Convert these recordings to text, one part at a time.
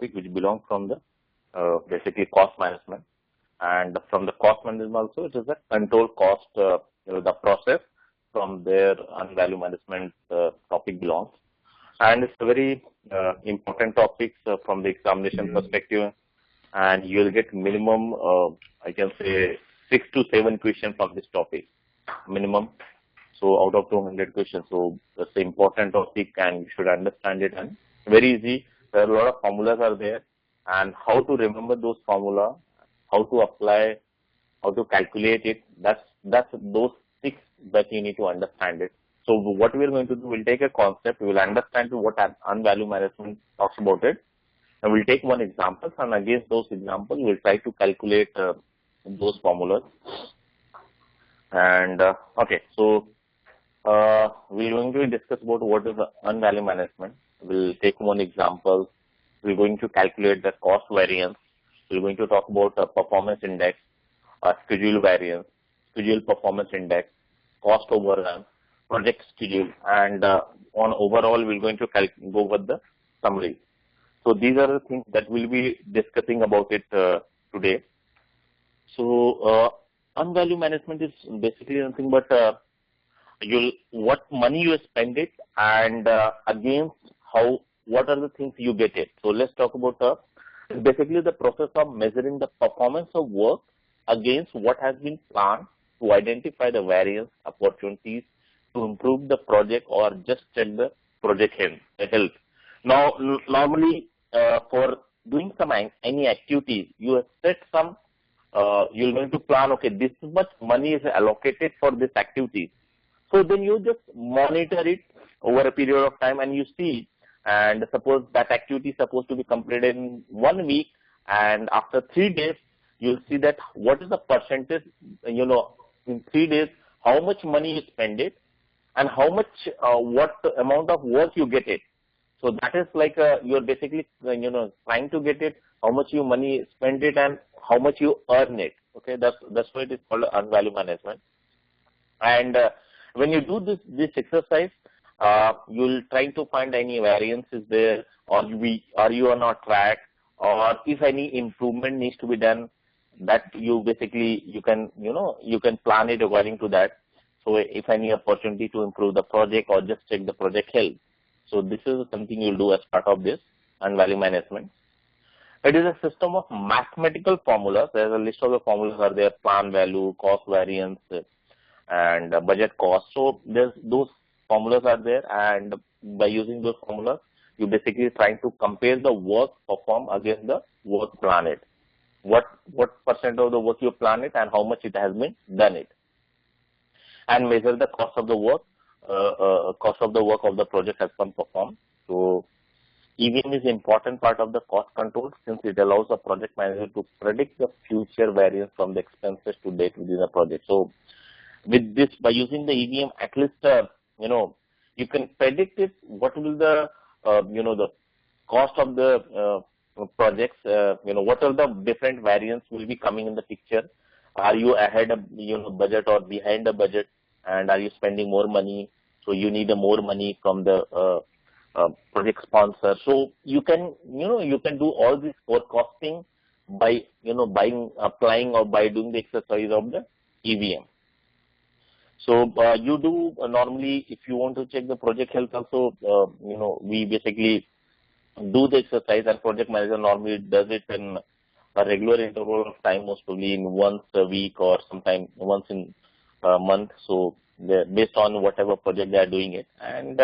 topic which belongs from the basically cost management, and from the cost management also it is a control cost, the process from their value management topic belongs, and it's a very important topic from the examination perspective, and you will get minimum I can say 6 to 7 questions from this topic minimum. So out of 200 questions, so that's an important topic and you should understand it, and very easy. There are a lot of formulas are there, and how to remember those formula, how to apply, how to calculate it, that's those 6 that you need to understand it. So what we are going to do, we'll take a concept, we will understand what unvalue management talks about it, and we'll take one example, and against those examples we'll try to calculate those formulas. And okay, so we're going to discuss about what is the unvalue management. We'll take one example. We're going to calculate the cost variance. We're going to talk about a performance index, schedule variance, schedule performance index, cost overrun, project schedule, and on overall we're going to go with the summary. So these are the things that we'll be discussing about it today. So unvalue management is basically nothing but what money you spend it, and against what are the things you get it. So let's talk about basically the process of measuring the performance of work against what has been planned to identify the variance opportunities to improve the project or just check the project health. Now normally for doing any activities, you have set some you're going to plan, okay, this much money is allocated for this activity. So then you just monitor it over a period of time, and you see, and suppose that activity is supposed to be completed in 1 week, and after 3 days you'll see that what is the percentage, in 3 days, how much money you spend it, and how much what amount of work you get it. So that is like you're basically trying to get it, how much you money spend it and how much you earn it. Okay, that's why it is called unvalue management. And when you do this exercise, you'll try to find any variances there, or are you on track, or if any improvement needs to be done, that you can plan it according to that. So if any opportunity to improve the project or just check the project health. So this is something you'll do as part of this unvalue management. It is a system of mathematical formulas. There's a list of the formulas are there: plan value, cost variance, and budget cost. So those formulas are there, and by using those formulas, you basically trying to compare the work performed against the work planned. What percent of the work you plan it and how much it has been done it, and measure the cost of the work. Of the project has been performed. So EVM is an important part of the cost control, since it allows the project manager to predict the future variance from the expenses to date within the project. So with this, by using the EVM, at least you can predict it. What will the the cost of the projects? What are the different variants will be coming in the picture? Are you ahead of budget or behind the budget? And are you spending more money? So you need more money from the project sponsor. So you can do all this forecasting by applying or by doing the exercise of the EVM. So you do normally, if you want to check the project health also, we basically do the exercise, and project manager normally does it in a regular interval of time, most probably in once a week or sometime once in a month. So based on whatever project they are doing it, and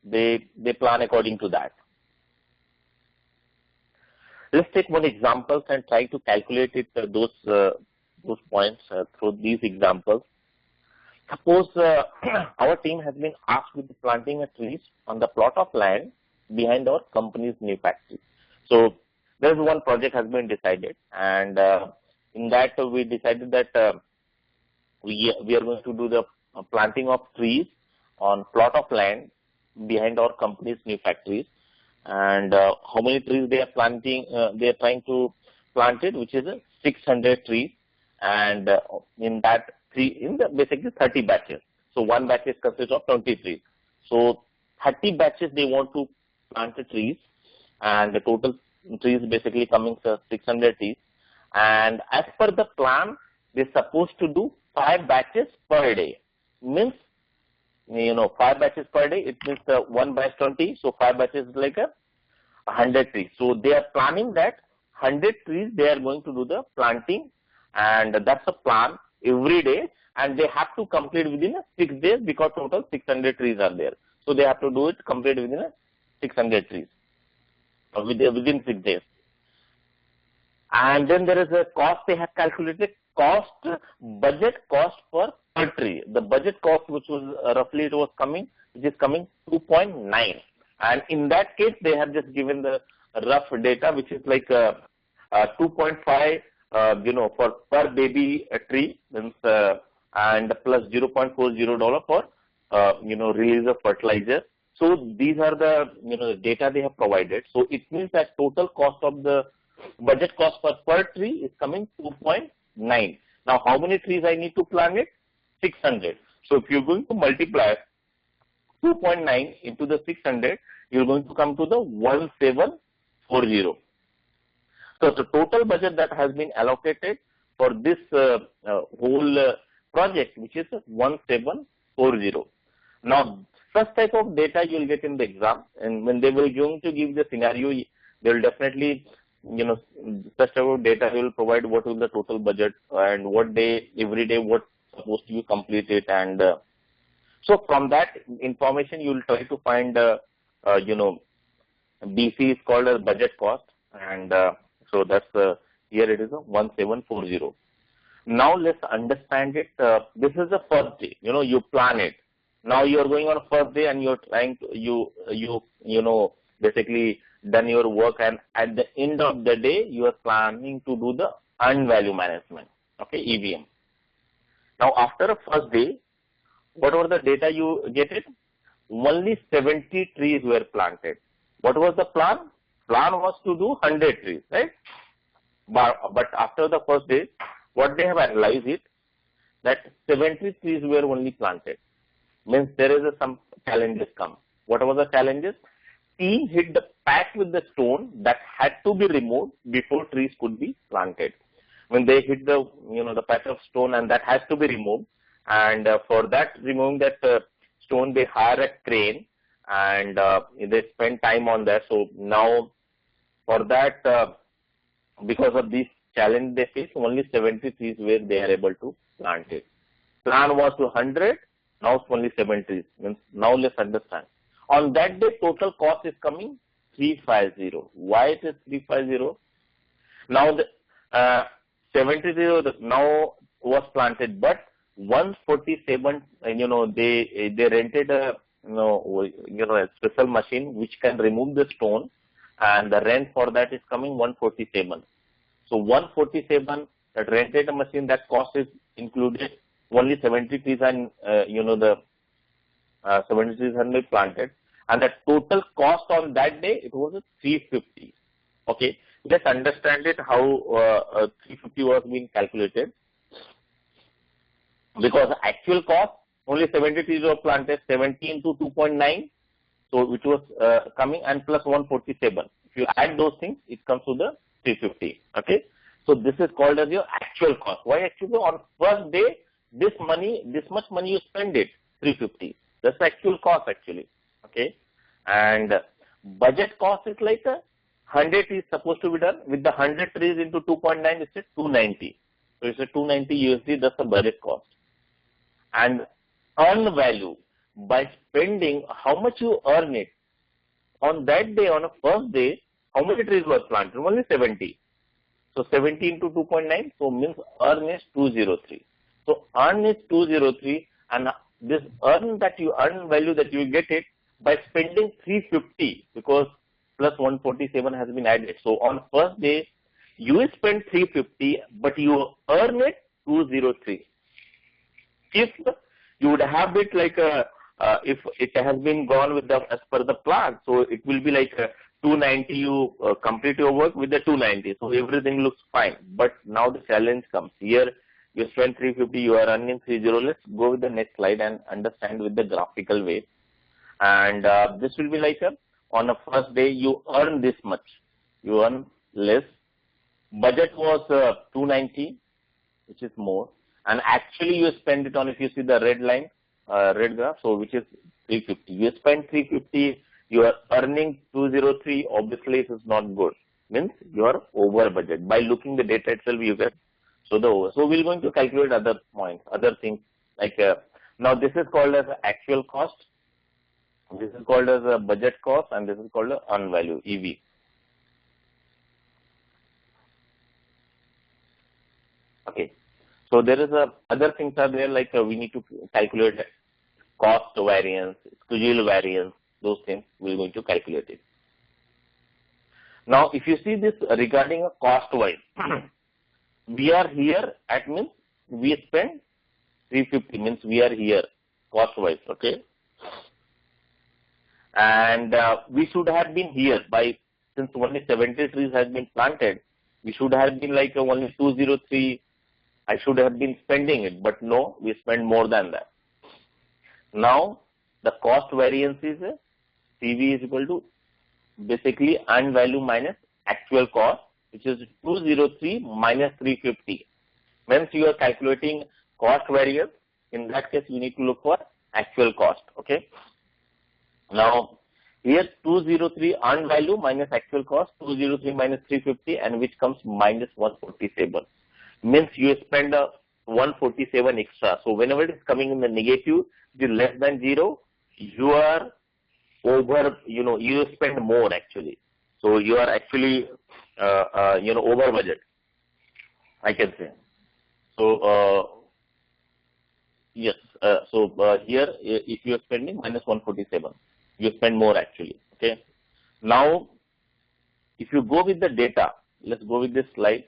they plan according to that. Let's take one example and try to calculate it, those points through these examples. Suppose our team has been asked with planting a trees on the plot of land behind our company's new factory. So there's one project has been decided, and in that we decided that we are going to do the planting of trees on plot of land behind our company's new factories. And how many trees they are planting? They are trying to plant it, which is 600 trees, and in that basically 30 batches. So one batch is consists of 20 trees. So 30 batches they want to plant the trees, and the total trees basically coming 600 trees, and as per the plan, they're supposed to do 5 batches per day. Means, 5 batches per day, it means 1 batch 20, so 5 batches is like 100 trees. So they are planning that 100 trees they are going to do the planting, and that's a plan every day, and they have to complete within 6 days because total 600 trees are there. So they have to do it complete within 600 trees within 6 days. And then there is a cost they have calculated, budget cost per tree. The budget cost, which was roughly it was coming 2.9, and in that case they have just given the rough data, which is like 2.5 for per baby tree, and plus $0.40 for release of fertilizer. So these are the data they have provided. So it means that total cost of the budget cost per tree is coming 2.9. Now how many trees I need to plant it? 600. So if you're going to multiply 2.9 into the 600, you're going to come to the 1740. So the total budget that has been allocated for this whole project, which is 1740. Now such type of data you will get in the exam, and when they will going to give the scenario, they will definitely such type of data will provide what is the total budget and what day, every day, what supposed to be completed, and so from that information you will try to find BC is called as budget cost, and so that's here it is 1740. Now let's understand it. This is the first day. You plan it. Now you are going on first day and you're trying to basically done your work, and at the end of the day you are planning to do the earned value management. Okay, EVM. Now after a first day, whatever the data you get it, only 70 trees were planted. What was the plan? Plan was to do 100 trees, right? But after the first day, what they have analyzed it, that 70 trees were only planted. Means there is some challenges come. What were the challenges? Team hit the patch with the stone that had to be removed before trees could be planted. When they hit the the patch of stone, and that has to be removed, and for that removing that stone, they hire a crane, and they spend time on that. So now for that, because of this challenge they face, only 70 trees where they are able to plant it. Plan was to 100, now it's only 70. Means now let's understand. On that day, total cost is coming 350. Why it is 350? Now the 70 now was planted, but 147. They rented a a special machine which can remove the stone, and the rent for that is coming 147. So 147 that rented a machine, that cost is included. Only 70 trees and the 70 trees have been planted, and the total cost on that day it was 350. Okay, let's understand it how 350 was being calculated, because the actual cost only 70 trees were planted, 70 into 2.9, so it was coming, and plus 147. If you add those things, it comes to the 350. Okay, so this is called as your actual cost. Why actually? On first day, this much money you spend it, 350. That's the actual cost actually. Okay, and budget cost is like 100 is supposed to be done. With the 100 trees into 2.9, it's a 290. So it's a 290 USD. That's the budget cost. And earn value, by spending, how much you earn it. On that day, on a first day, how many trees were planted? Only 70. So 70 into 2.9, so means earn is 203. So earn is 203, and this earn value that you get it by spending 350, because plus 147 has been added. So on first day, you spend 350, but you earn it 203. If you would have it like if it has been gone with the as per the plan, so it will be like 290. You complete your work with the 290, so everything looks fine. But now the challenge comes here. You spend 350, you are earning 30. Let's go with the next slide and understand with the graphical way. And this will be like on a first day you earn this much. you earn less. Budget was 290, which is more, and actually you spend it on, if you see the red line, red graph, so which is 350. You spend 350, you are earning 203. Obviously, it is not good. Means you are over budget. By looking the data itself, you get so the over. So we're going to calculate other points, other things like now this is called as actual cost. This is called as a budget cost, and this is called a earned value (EV). Okay. So there is other things are there, like we need to calculate cost variance, schedule variance, those things we're going to calculate it. Now, if you see this regarding a cost wise, we are here at means we spend 350 means we are here cost wise, okay, and we should have been here by, since only 70 trees has been planted, we should have been like only 203. I should have been spending it, but no, we spend more than that. Now, the cost variance is CV is equal to basically earned value minus actual cost, which is 203 minus 350. Means you are calculating cost variance. In that case, you need to look for actual cost. Okay. Now, here 203 earned value minus actual cost, 203 minus 350, and which comes minus 147. Means you spend 147 extra. So whenever it is coming in the negative, it is less than 0, you are over, you spend more actually. So you are actually, over budget, I can say. So, yes, here if you are spending minus 147, you spend more actually, okay. Now, if you go with the data, let's go with this slide,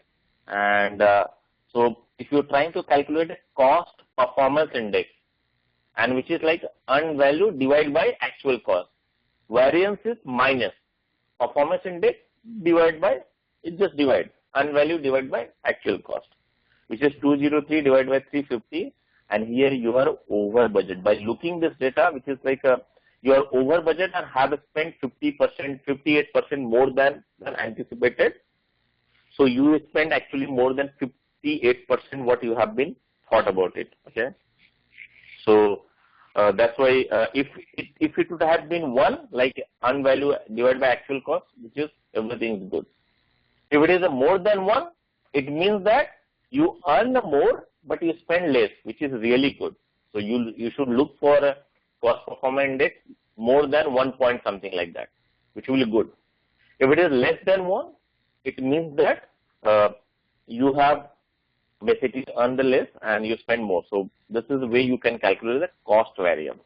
and so if you're trying to calculate a cost performance index, and which is like earned value divided by actual cost, variance is minus performance index divided by, it just divide, earned value divided by actual cost, which is 203 divided by 350, and here you are over budget. By looking this data, which is like you are over budget and have spent 50%, 58% more than anticipated. So you spend actually more than 58% what you have been thought about it. Okay. So that's why if it would have been 1, like earned value divided by actual cost, which is everything is good. If it is a more than 1, it means that you earn more but you spend less, which is really good. So you should look for a cost performance index more than 1 point something like that, which will be good. If it is less than 1, it means that you have basically earned the less and you spend more. So this is the way you can calculate the cost variance.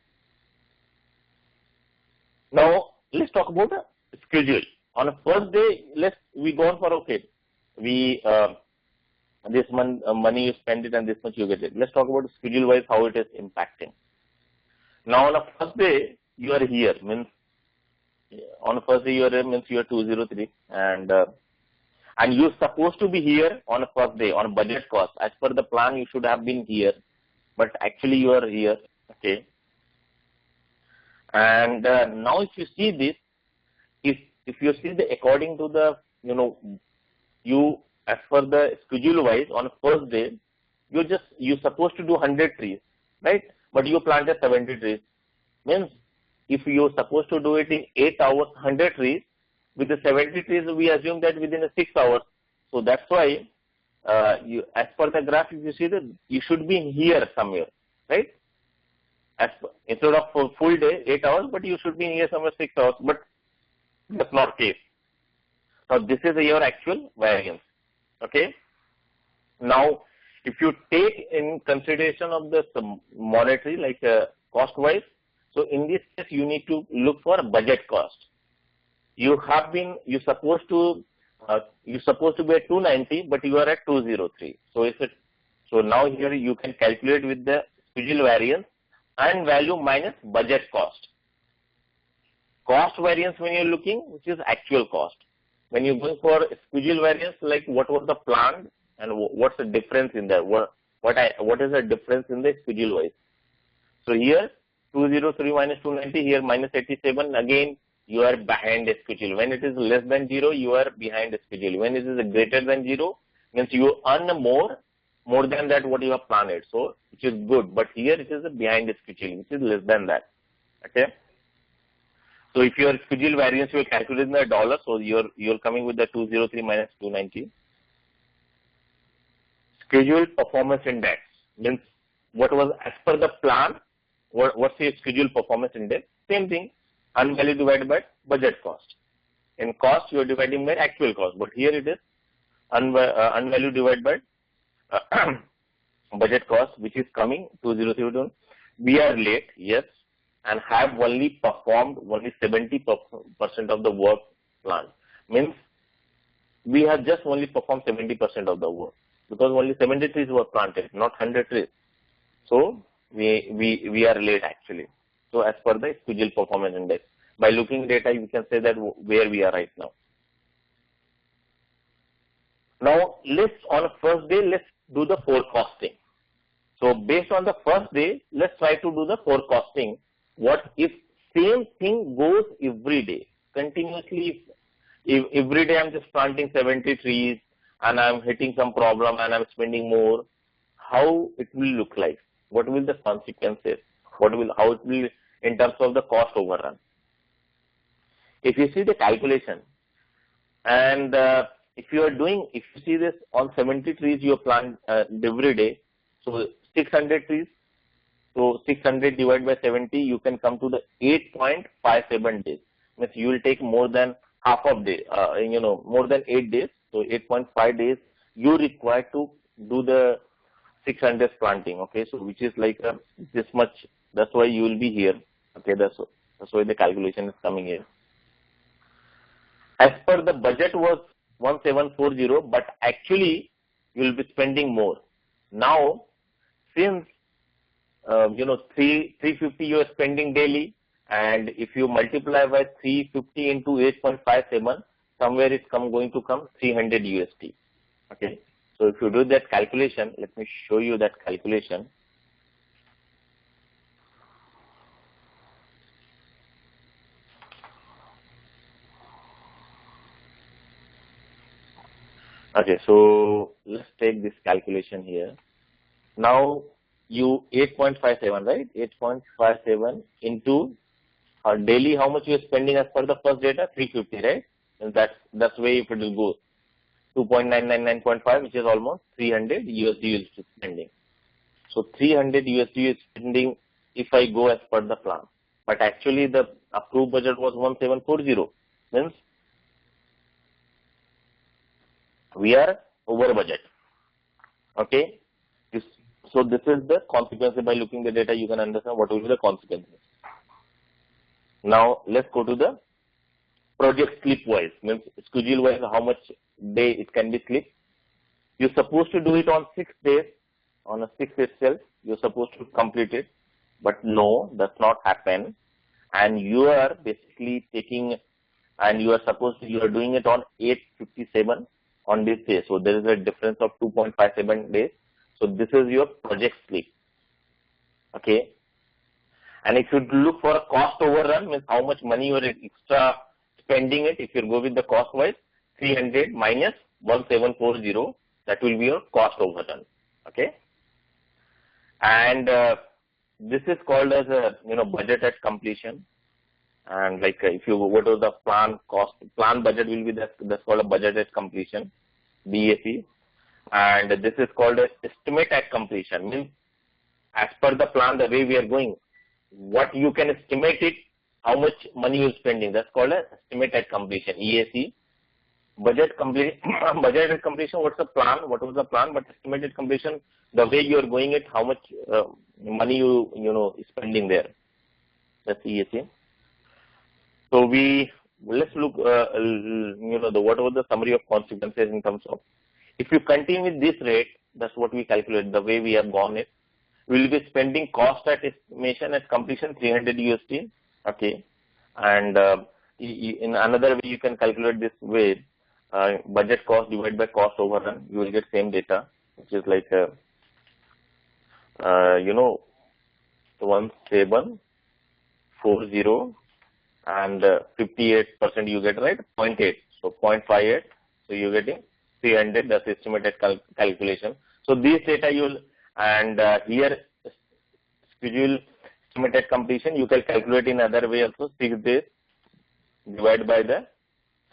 Now let's talk about a schedule. On the first day, we go on for okay. This month money you spend it and this much you get it. Let's talk about schedule wise how it is impacting. Now on the first day you are here, means on the first day you are here, means you are 203, and you're supposed to be here on the first day on budget cost. As per the plan, you should have been here, but actually you are here. Okay. And now if you see this, if you see the according to the you as per the schedule wise on the first day, you're supposed to do 100 trees, right? But you planted 70 trees. Means if you're supposed to do it in 8 hours, 100 trees, with the 70 trees, we assume that within 6 hours. So that's why, as per the graph, if you see that you should be here somewhere, right? Instead of full day, 8 hours, but you should be here somewhere 6 hours. But that's not the case. Now this is your actual variance. Okay. Now, if you take in consideration of the monetary, like cost wise, so in this case you need to look for a budget cost. You're supposed to be at 290, but you are at 203. So now here you can calculate with the schedule variance and value minus budget cost. Cost variance when you're looking, which is actual cost. When you're going for schedule variance, like what was the plan and what's the difference in there? What is the difference in the schedule wise? So here 203 minus 290, here minus 87. Again you are behind the schedule. When it is less than 0, you are behind the schedule. When it is greater than 0, means you earn more than that what you have planned. So which is good, but here it is behind the schedule, which is less than that. Okay. So if your schedule variance you are calculating the dollar, so you're coming with the 203 minus 290. Schedule performance index means what was as per the plan. What's your schedule performance index? Same thing, unvalue divided by budget cost. In cost you are dividing by actual cost, but here it is unvalue divided by budget cost, which is coming 2032. We are late, yes, and have only performed only 70% of the work planned. Means we have just only performed 70% of the work, because only 70 trees were planted, not 100 trees. So we are late actually. So as per the schedule performance index, by looking data, you can say that where we are right now. Now on first day, let's do the forecasting. So based on the first day, let's try to do the forecasting. What if same thing goes every day, continuously? If every day I'm just planting 70 trees and I'm hitting some problem and I'm spending more, how it will look like? What will the consequences? How it will in terms of the cost overrun? If you see the calculation, and if you see this on 70 trees you plant every day, so 600 trees, so 600 divided by 70, you can come to the 8.57 days. Means you will take more than half of day, more than 8 days. So 8.5 days you require to do the 600 planting. Okay, so which is like this much. That's why you will be here. Okay, that's why the calculation is coming here. As per the budget was 1740, but actually you will be spending more. Now, since 350 you are spending daily, and if you multiply by 350 into 8.57, somewhere it's going to come 300 USD. Okay, so if you do that calculation, let me show you that calculation. Okay, so let's take this calculation here. Now you 8.57, right? 8.57 into daily, how much you are spending as per the first data? 350, right? And that's way if it will go 2.999.5, which is almost 300 USD is spending. So 300 USD is spending if I go as per the plan. But actually the approved budget was 1740. Means we are over budget. Okay. So this is the consequence. By looking the data, you can understand what will be the consequences. Now let's go to the project slip wise. Means schedule wise, how much day it can be slipped. You're supposed to do it on 6 days. On a 6 itself, you're supposed to complete it. But no, that's not happen. And you are basically taking, and you are doing it on 857 on this day. So there is a difference of 2.57 days. So this is your project slip. Okay. And if you look for a cost overrun, means how much money you are extra spending it. If you go with the cost wise, 300 minus 1740, that will be your cost overrun. Okay. And this is called as a budget at completion. And like if you go to the plan budget will be that's called a budget at completion, BAC. And this is called a estimate at completion. Means as per the plan, the way we are going, what you can estimate it, how much money you are spending. That's called a estimate at completion, EAC. Budget at completion. What's the plan? What was the plan? But estimated completion, the way you are going it, how much money you spending there. That's EAC. So let's look whatever the summary of consequences in terms of, if you continue with this rate, that's what we calculate. The way we have gone it, we will be spending cost at estimation at completion 300 USD. Okay, and in another way you can calculate this way, budget cost divided by cost overrun. You will get same data, which is like 1740 and 58% you get, right, 0.8. So 0.58, so you're getting 300, that's estimated calculation. So these data you'll, and here schedule estimated completion, you can calculate in other way also, 6 days divided by the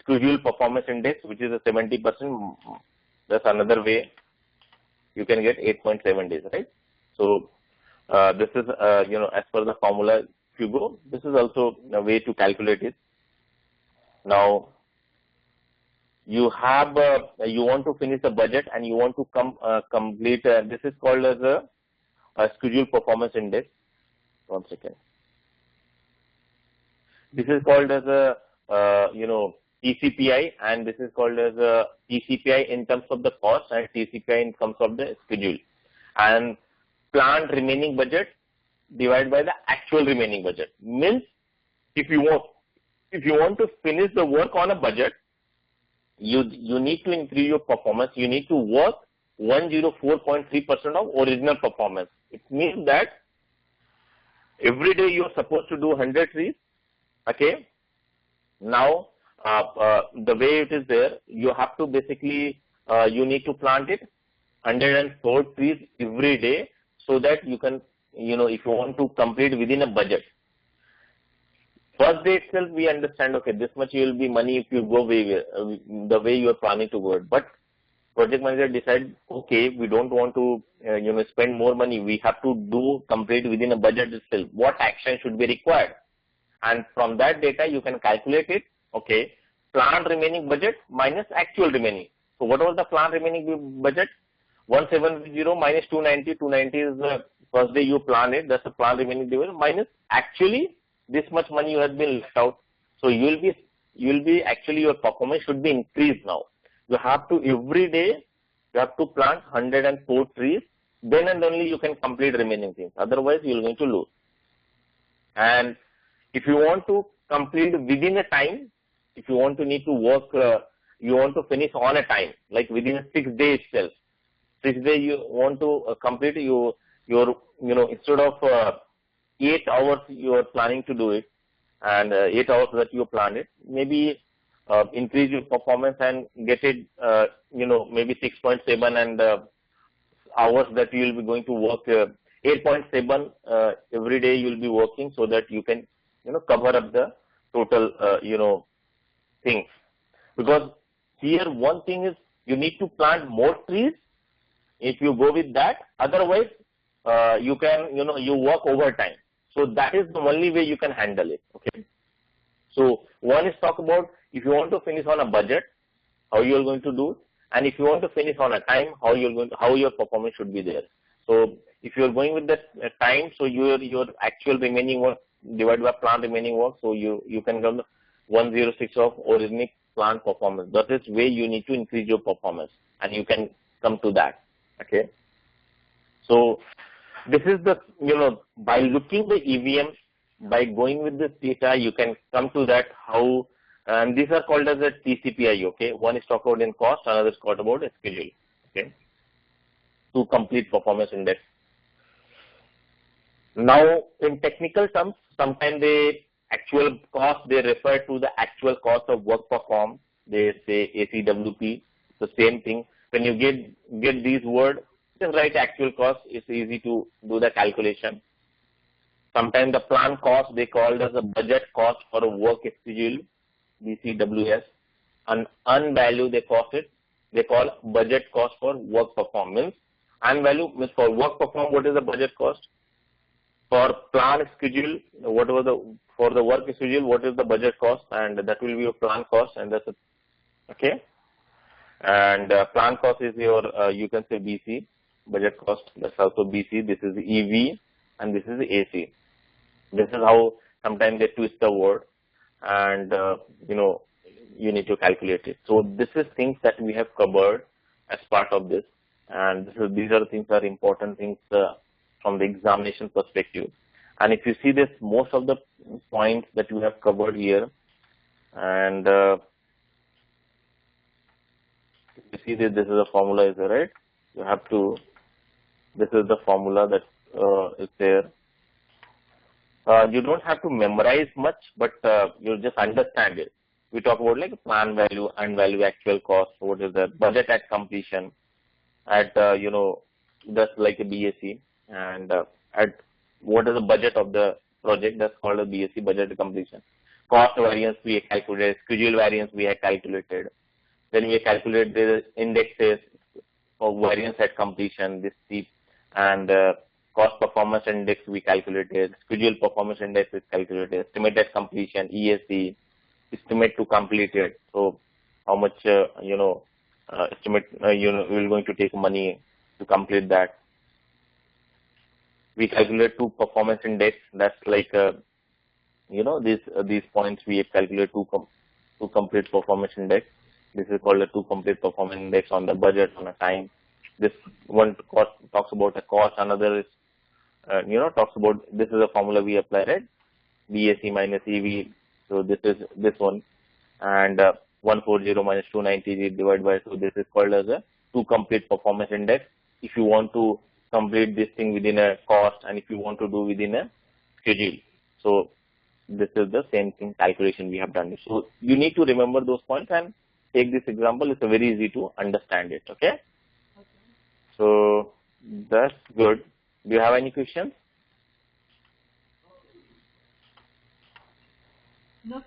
schedule performance index, which is a 70%. That's another way you can get 8.7 days, right? So this is, as per the formula, if you go, this is also a way to calculate it. Now, you have, you want to finish the budget and you want to complete, this is called as a schedule performance index. 1 second. This is called as a, TCPI, and this is called as a TCPI in terms of the cost and TCPI in terms of the schedule. And planned remaining budget divided by the actual remaining budget. Means if you want to finish the work on a budget, you need to increase your performance. You need to work 104.3% of original performance. It means that every day you are supposed to do 100 trees. Okay. Now, the way it is there, you have to basically, you need to plant it 104 trees every day, so that you can, if you want to complete within a budget. First day itself, we understand, okay, this much will be money if you go the way you are planning to go. But project manager decide, okay, we don't want to, spend more money. We have to complete within a budget itself. What action should be required? And from that data, you can calculate it. Okay, planned remaining budget minus actual remaining. So what was the planned remaining budget? 170 minus 290. 290 is the first day you plan it. That's the planned remaining budget minus actually this much money you have been left out. So you'll be actually your performance should be increased now. You have to every day you have to plant 104 trees. Then and only you can complete remaining things. Otherwise you're going to lose. And if you want to complete within a time, if you want to need to work, you want to finish on a time, like within a 6 days itself. 6 days you want to complete your instead of 8 hours you are planning to do it, and 8 hours that you plan it, maybe increase your performance and get it, maybe 6.7 and hours that you will be going to work 8.7 every day you will be working, so that you can cover up the total things. Because here one thing is you need to plant more trees if you go with that. Otherwise you can you work overtime. So that is the only way you can handle it. Okay. So one is talk about if you want to finish on a budget, how you are going to do, and if you want to finish on a time, how your performance should be there. So if you are going with the time, so your actual remaining work divided by planned remaining work, so you can come 106 of original planned performance. That is way you need to increase your performance, and you can come to that. Okay. So this is the, by looking the EVM, by going with this data, you can come to that how, and these are called as a TCPI, okay. One is talked about in cost, another is talked about a schedule, okay. To complete performance index. Now, in technical terms, sometimes the actual cost, they refer to the actual cost of work performed. They say ACWP, the same thing. When you get these words, just write actual cost. It's easy to do the calculation. Sometimes the plan cost, they call it as a budget cost for a work schedule, BCWS. And unvalue, they call budget cost for work performance. Unvalue means for work performed, what is the budget cost? For plan schedule, for the work schedule, what is the budget cost? And that will be your plan cost, and that's okay. And plan cost is your, you can say BC, budget cost, that's also BC. This is EV, and this is AC. This is how sometimes they twist the word, and you need to calculate it. So this is things that we have covered as part of this, and these are the things that are important things from the examination perspective. And if you see this, most of the points that we have covered here, and you see that this is a formula, is there, right? You have to, this is the formula that is there. You don't have to memorize much, but you just understand it. We talk about like plan value and value actual cost. What is the budget at completion? At that's like a BAC, and at what is the budget of the project? That's called a BAC, budget at completion. Cost variance we have calculated. Schedule variance we have calculated. Then we calculate the indexes of variance at completion. This the and cost performance index we calculated. Schedule performance index is calculated. Estimated completion ESC. Estimate to complete it. So how much estimate we're going to take money to complete that. We calculate two performance index. That's like these points we have calculated two complete performance index. This is called a two complete performance index on the budget, on a time. This one cost talks about the cost. Another is talks about, this is a formula we applied, right? BAC minus EV. So this is this one, and 140 minus 290 divided by 2. This is called as a two complete performance index. If you want to complete this thing within a cost, and if you want to do within a schedule, so this is the same thing calculation we have done. So you need to remember those points and take this example. It's very easy to understand it. Okay. So that's good. Do you have any questions? No, sir.